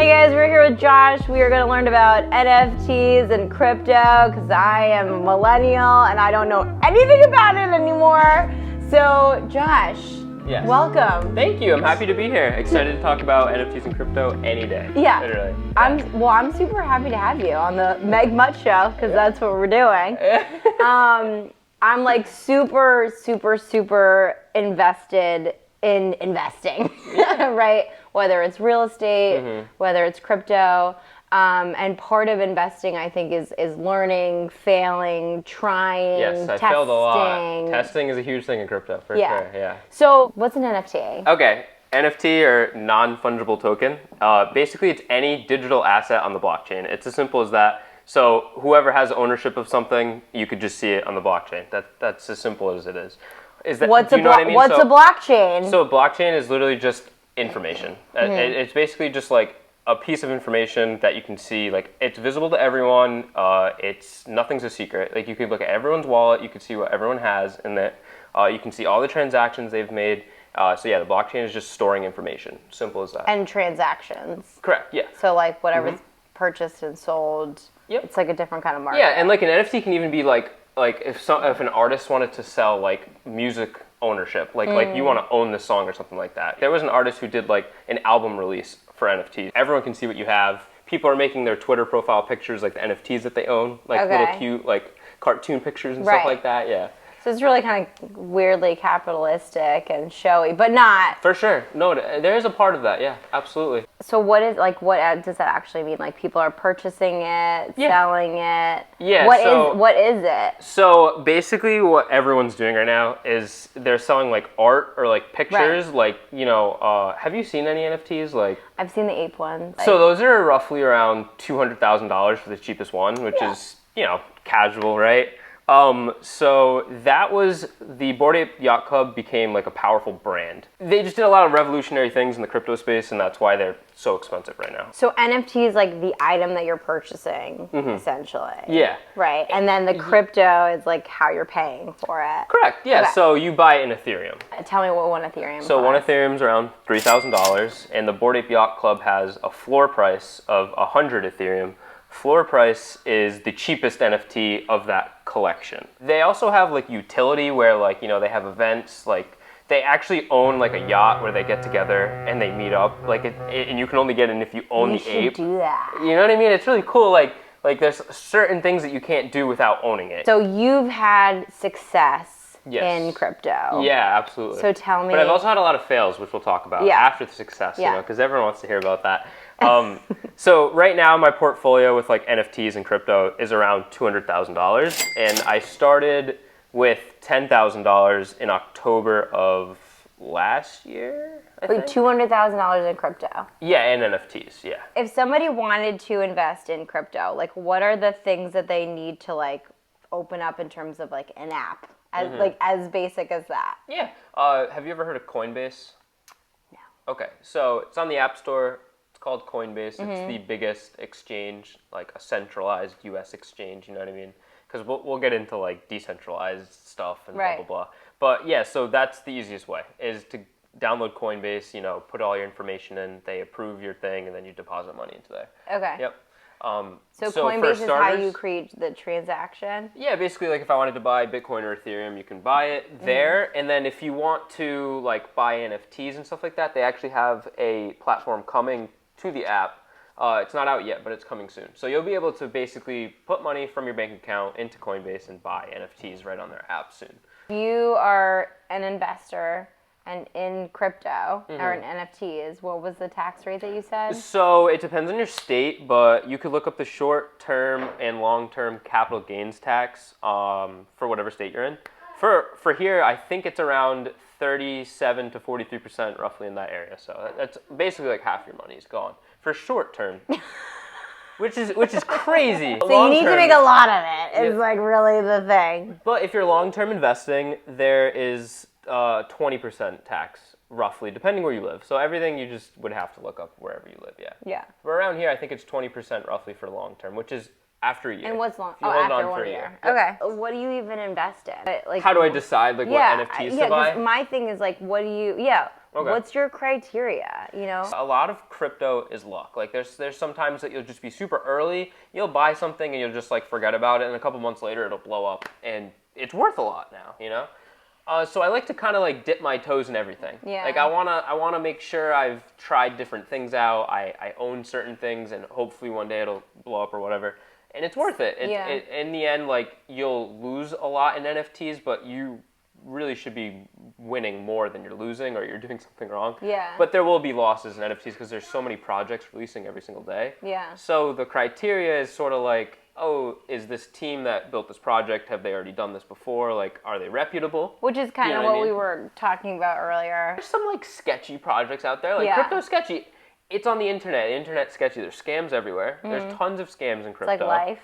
Hey guys, we're here with Josh. We are going to learn about NFTs and crypto because I am a millennial and I don't know anything about it anymore. So, Josh, yes. Welcome. Thank you. I'm happy to be here. Excited to talk about NFTs and crypto any day. Yeah. Literally. I'm super happy to have you on the Meg Mutt Show because that's what we're doing. I'm like super invested in investing, right? Whether it's real estate, whether it's crypto, and part of investing, I think, is learning, failing, trying, yes, I testing. failed a lot. Testing is a huge thing in crypto, for sure, yeah. So what's an NFT? Okay, NFT, or non-fungible token. Basically, it's any digital asset on the blockchain. It's as simple as that. So whoever has ownership of something, you could just see it on the blockchain. That's as simple as it is. What's a blockchain? So a blockchain is literally just information. It's basically just like a piece of information that you can see. Like, it's visible to everyone. Nothing's a secret. Like, you could look at everyone's wallet. You can see what everyone has in it. You can see all the transactions they've made. So yeah, the blockchain is just storing information. Simple as that. And transactions. Correct. Yeah. So like whatever's purchased and sold. Yep. It's like a different kind of market. Yeah, and like an NFT can even be like if an artist wanted to sell like music ownership, like you want to own this song or something like that. There was an artist who did like an album release for NFTs. Everyone can see what you have. People are making their Twitter profile pictures like the NFTs that they own, like little cute like cartoon pictures and stuff like that. Yeah. So it's really kind of weirdly capitalistic and showy, but not. For sure. No, there is a part of that. Yeah, absolutely. So what does that actually mean? Like, people are purchasing it, selling it? Yeah. What is it? So basically what everyone's doing right now is they're selling like art or like pictures. Right. Like, have you seen any NFTs? Like, I've seen the ape ones. So those are roughly around $200,000 for the cheapest one, which is, casual, right? So that was, the Bored Ape Yacht Club became like a powerful brand. They just did a lot of revolutionary things in the crypto space, and that's why they're so expensive right now. So NFT is like the item that you're purchasing, essentially. Yeah. Right, and then the crypto is like how you're paying for it. Correct, yeah, okay. So you buy an Ethereum. Tell me what one Ethereum So costs. one Ethereum's around $3,000, and the Bored Ape Yacht Club has a floor price of 100 Ethereum. Floor price is the cheapest NFT of that collection. They also have like utility where like, they have events, like they actually own like a yacht where they get together and they meet up, like and you can only get in if you own the ape. You should do that. You know what I mean? It's really cool. Like there's certain things that you can't do without owning it. So you've had success in crypto. Yeah, absolutely. So tell me. But I've also had a lot of fails, which we'll talk about after the success, because everyone wants to hear about that. So right now my portfolio with like NFTs and crypto is around $200,000, and I started with $10,000 in October of last year. Wait, $200,000 in crypto? Yeah, and NFTs, yeah. If somebody wanted to invest in crypto, like what are the things that they need to like open up in terms of like an app, as basic as that? Yeah. Have you ever heard of Coinbase? No. Okay, so it's on the App Store. Called Coinbase. It's the biggest exchange, like a centralized U.S. exchange, you know what I mean? Because we'll get into like decentralized stuff and blah, blah, blah. But yeah, so that's the easiest way, is to download Coinbase, put all your information in, they approve your thing, and then you deposit money into there. Okay. Yep. So Coinbase is how you create the transaction? Yeah, basically, like if I wanted to buy Bitcoin or Ethereum, you can buy it there. And then if you want to like buy NFTs and stuff like that, they actually have a platform coming to the app. It's not out yet, but it's coming soon. So you'll be able to basically put money from your bank account into Coinbase and buy NFTs right on their app soon. You are an investor and in crypto or in NFTs. What was the tax rate that you said? So it depends on your state, but you could look up the short-term and long-term capital gains tax for whatever state you're in. For here, I think it's around 37 to 43% roughly in that area. So that's basically like half your money is gone for short term, which is crazy. So you need to make a lot of it. Is like really the thing. But if you're long term investing, there is 20% tax roughly, depending where you live. So everything you just would have to look up wherever you live. Yeah. Yeah. But around here, I think it's 20% roughly for long term, which is after a year. And what's long? After 1 year. Yep. Okay. What do you even invest in? Like, how do I decide like what NFTs to buy? My thing is like, what do you? Okay. What's your criteria, you know? A lot of crypto is luck. Like there's sometimes that you'll just be super early, you'll buy something and you'll just like forget about it, and a couple months later it'll blow up and it's worth a lot now, you know? So I like to kind of like dip my toes in everything. Yeah. Like I wanna make sure I've tried different things out. I own certain things, and hopefully one day it'll blow up or whatever. And it's worth it. In the end, like you'll lose a lot in NFTs, but you really should be winning more than you're losing, or you're doing something wrong. Yeah. But there will be losses in NFTs because there's so many projects releasing every single day. Yeah. So the criteria is sort of like, oh, is this team that built this project, have they already done this before? Like, are they reputable? Which is kind of what I what mean? we were talking about earlier. There's some like sketchy projects out there. Like Yeah. crypto sketchy. It's on the internet. The internet's sketchy. There's scams everywhere. There's tons of scams in crypto. It's like life.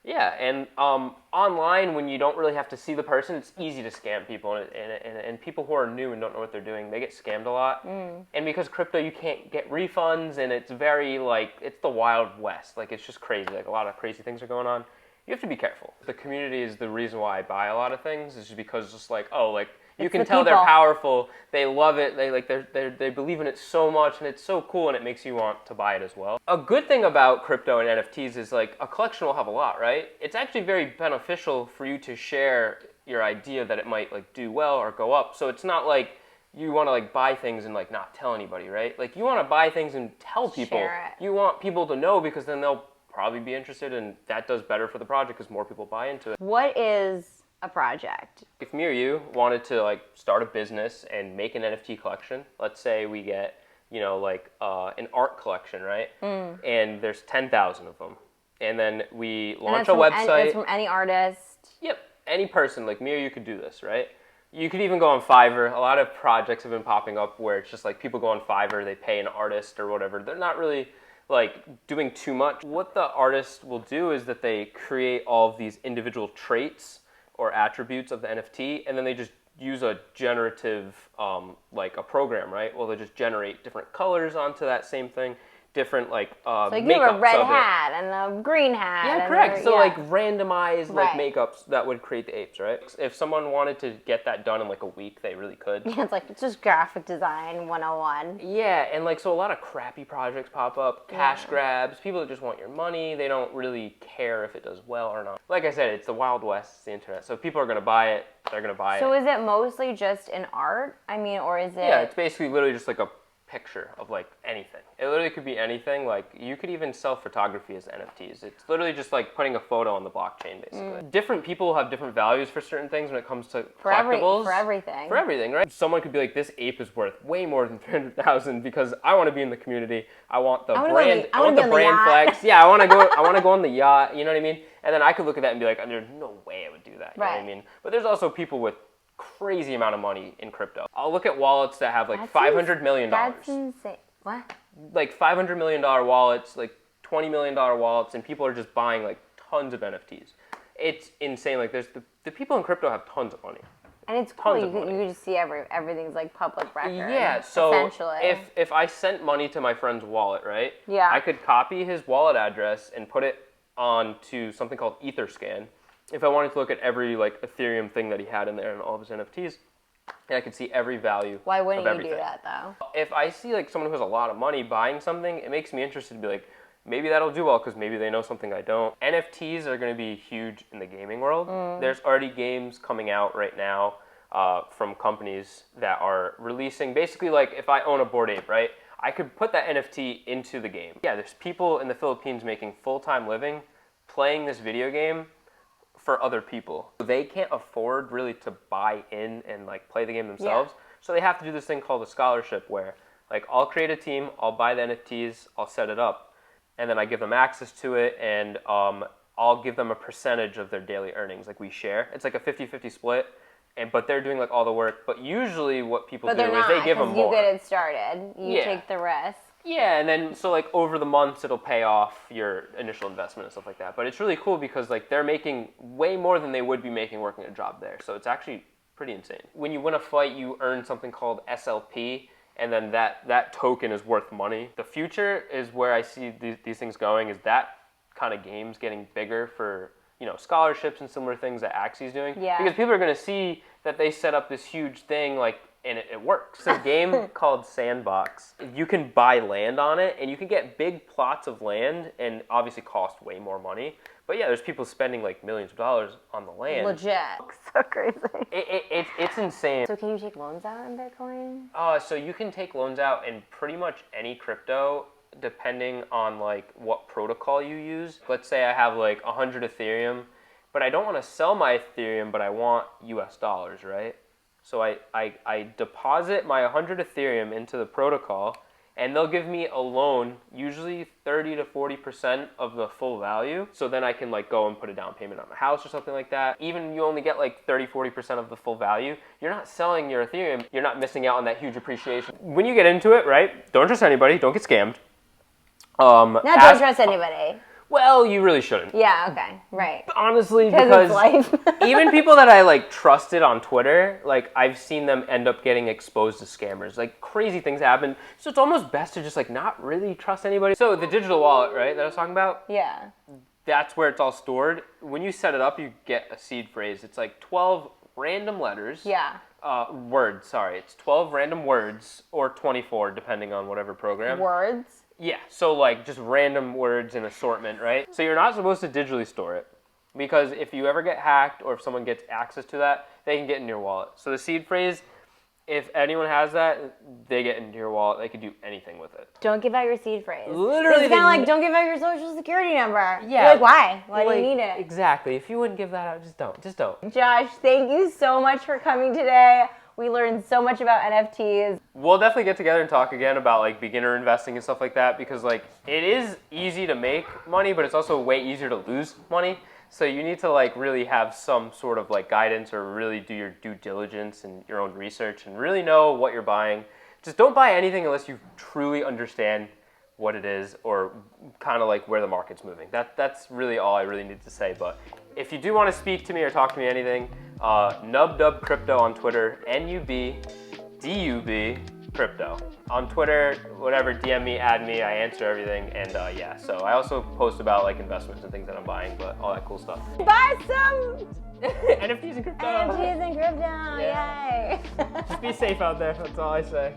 Yeah, and online, when you don't really have to see the person, it's easy to scam people. And people who are new and don't know what they're doing, they get scammed a lot. And because crypto, you can't get refunds, and it's very, like, it's the Wild West. Like, it's just crazy. Like, a lot of crazy things are going on. You have to be careful. The community is the reason why I buy a lot of things, is just because just like, oh, like, you can tell they're powerful, they love it, they believe in it so much, and it's so cool, and it makes you want to buy it as well. A good thing about crypto and NFTs is like a collection will have a lot, right? It's actually very beneficial for you to share your idea that it might like do well or go up. So it's not like you want to like buy things and like not tell anybody, right? Like you want to buy things and tell people. Share it. You want people to know, because then they'll probably be interested, and that does better for the project because more people buy into it. What is a project? If me or you wanted to like start a business and make an NFT collection, let's say we get, you know, like an art collection, right? And there's 10,000 of them. And then we launch a website. It's from any artist. Yep. Any person, like me or you, could do this, right? You could even go on Fiverr. A lot of projects have been popping up where it's just like people go on Fiverr, they pay an artist or whatever. They're not really like doing too much. What the artist will do is that they create all of these individual traits or attributes of the NFT, and then they just use a generative, like a program, right? Well, they just generate different colors onto that same thing, different like So you makeups have a red of hat and a green hat. Yeah, and correct. So yeah. like randomized like Right. makeups that would create the apes, right? If someone wanted to get that done in like a week, they really could. It's like, it's just graphic design 101. Yeah, and like so a lot of crappy projects pop up, cash grabs, people that just want your money, they don't really care if it does well or not. Like I said, it's the Wild West, it's the internet. So if people are gonna buy it, they're gonna buy So it. is it mostly just in art? I mean, or is it... Yeah, it's basically literally just like a picture of like anything. It literally could be anything. Like you could even sell photography as NFTs. It's literally just like putting a photo on the blockchain, basically. Different people have different values for certain things when it comes to collectibles. For everything. For everything, right? Someone could be like, this ape is worth way more than 300,000 because I want to be in the community. I want the brand. I want the brand flex. Yeah, I want to go. I want to go on the yacht. You know what I mean? And then I could look at that and be like, there's no way I would do that. You know what I mean? But there's also people with crazy amount of money in crypto. I'll look at wallets that have like $500 million. That's insane. What? Like $500 million wallets, like $20 million wallets, and people are just buying like tons of NFTs. It's insane. Like there's the people in crypto have tons of money. And it's cool. You can just see everything's like public record. Yeah. So essentially, if I sent money to my friend's wallet, right? Yeah. I could copy his wallet address and put it onto something called Etherscan. If I wanted to look at every like Ethereum thing that he had in there and all of his NFTs, and I could see every value. Why wouldn't of you everything. do that though? If I see like someone who has a lot of money buying something, it makes me interested to be like, maybe that'll do well because maybe they know something I don't. NFTs are going to be huge in the gaming world. There's already games coming out right now from companies that are releasing, basically like if I own a Bored Ape, right? I could put that NFT into the game. Yeah, there's people in the Philippines making full-time living playing this video game for other people. They can't afford really to buy in and like play the game themselves. Yeah. So they have to do this thing called a scholarship where like I'll create a team, I'll buy the NFTs, I'll set it up, and then I give them access to it, and I'll give them a percentage of their daily earnings. Like we share. It's like a 50-50 split. But they're doing like all the work. But usually what people do is they give them more. You get it started. You take the risk. Yeah, and then so like over the months it'll pay off your initial investment and stuff like that. But it's really cool because like they're making way more than they would be making working a job there. So it's actually pretty insane. When you win a fight, you earn something called SLP, and then that token is worth money. The future is where I see these things going, is that kind of games getting bigger for, you know, scholarships and similar things that Axie's doing. Yeah. Because people are going to see that they set up this huge thing like and it works. It's a game called Sandbox. You can buy land on it, and you can get big plots of land, and obviously cost way more money. But yeah, there's people spending like millions of dollars on the land. Legit. So crazy. It's insane. So can you take loans out in Bitcoin? So you can take loans out in pretty much any crypto, depending on like what protocol you use. Let's say I have like 100 Ethereum, but I don't want to sell my Ethereum, but I want US dollars, right? So I deposit my 100 Ethereum into the protocol, and they'll give me a loan, usually 30 to 40% of the full value. So then I can like go and put a down payment on a house or something like that. Even you only get like 30, 40% of the full value. You're not selling your Ethereum. You're not missing out on that huge appreciation. When you get into it, right? Don't trust anybody. Don't get scammed. Don't trust anybody. Well, you really shouldn't. Yeah, okay, right. Honestly, because it's life. even people that I like trusted on Twitter, like I've seen them end up getting exposed to scammers. Like crazy things happen. So it's almost best to just like not really trust anybody. So the digital wallet, right, that I was talking about? Yeah. That's where it's all stored. When you set it up, you get a seed phrase. It's like 12 random letters. Yeah. Words, sorry. It's 12 random words or 24 depending on whatever program. Words? Yeah, so like just random words in assortment, right? So you're not supposed to digitally store it because if you ever get hacked or if someone gets access to that, they can get in your wallet. So the seed phrase, if anyone has that, they get into your wallet. They can do anything with it. Don't give out your seed phrase. Literally, it's kind of like don't give out your social security number. Yeah. Like why? Why do you need it? Exactly. If you wouldn't give that out, just don't. Just don't. Josh, thank you so much for coming today. We learned so much about NFTs. We'll definitely get together and talk again about like beginner investing and stuff like that because like it is easy to make money, but it's also way easier to lose money. So you need to like really have some sort of like guidance or really do your due diligence and your own research and really know what you're buying. Just don't buy anything unless you truly understand what it is or kind of like where the market's moving. That's really all I really need to say. But if you do want to speak to me or talk to me anything, Nubdub Crypto on Twitter, NUBDUB Crypto. On Twitter, whatever, DM me, add me, I answer everything, and yeah. So I also post about like investments and things that I'm buying, but all that cool stuff. Buy some NFTs and crypto. NFTs and crypto, Yeah. yay. Just be safe out there, that's all I say.